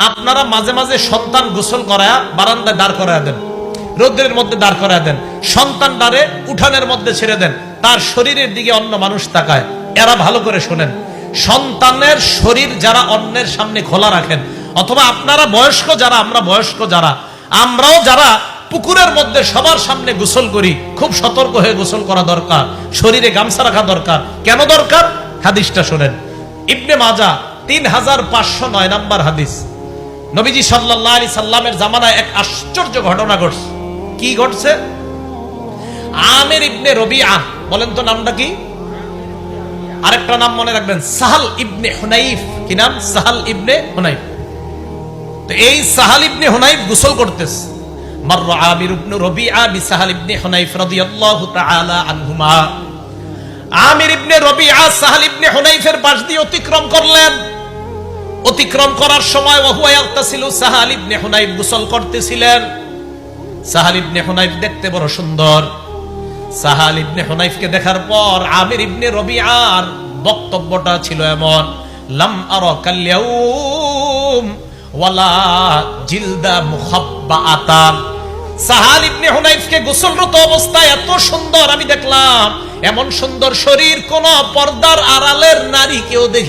আপনারা মাঝে মাঝে সন্তান গোসল করায়া বারান্দায় দাঁড় করায়া দেন, রোদ্রের মধ্যে দাঁড় করায়া দেন, সন্তান দাঁড়ে উঠানের মধ্যে ছেড়ে দেন, তার শরীরের দিকে অন্য মানুষ তাকায়। এরা ভালো করে শোনেন, সন্তানের শরীর যারা অন্যের সামনে খোলা রাখেন, অথবা আপনারা বয়স্ক যারা, আমরা বয়স্ক যারা, আমরাও যারা পুকুরের মধ্যে সবার সামনে গোসল করি, খুব সতর্ক হয়ে গোসল করা দরকার, শরীরে গামছা রাখা দরকার। কেন দরকার? হাদিসটা শোনেন। ইবনে মাজাহ 3509 নম্বর হাদিস। নবীজি সাল্লাল্লাহু আলাইহি সাল্লামের জামানায় এক আশ্চর্য ঘটনা ঘটছে। কি ঘটছে? আমির ইবনে রবিআ, বলেন তো নামটা কি? আরেকটা নাম মনে রাখবেন, সাহাল ইবনে হুনাইফ। কি নাম? সাহাল ইবনে হুনাইফ। তো এই সাহাল ইবনে হুনাইফ গোসল করতেছে। মাররা আমির ইবনে রবিআ বিসাহাল ইবনে হুনাইফ রাদিয়াল্লাহু তাআলা আনহুমা। আমির ইবনে রবিআ সাহাল ইবনে হুনাইফের পাশ দিয়ে অতিক্রম করলেন। অতিক্রম করার সময় ওয়াহুয়া ইয়াগতাসিলু, সাহাল ইবনে হুনাইফ গোসল করতেছিলেন। সাহাল ইবনে হুনাইফ দেখতে বড় সুন্দর। সাহাল ইবনে হুনাইফকে দেখার পর আমির ইবনে রবিআর বক্তব্যটা ছিল এমন, লাম আরা কাল ইয়াউম ওয়ালা জিলদা মুখাব্বাআতান। সাহাল ইবনে হুনাইফকে গোসলরত অবস্থায় এত সুন্দর আমি দেখলাম, এমন সুন্দর শরীর কোন পর্দার আড়ালের নারী কেউ দেখি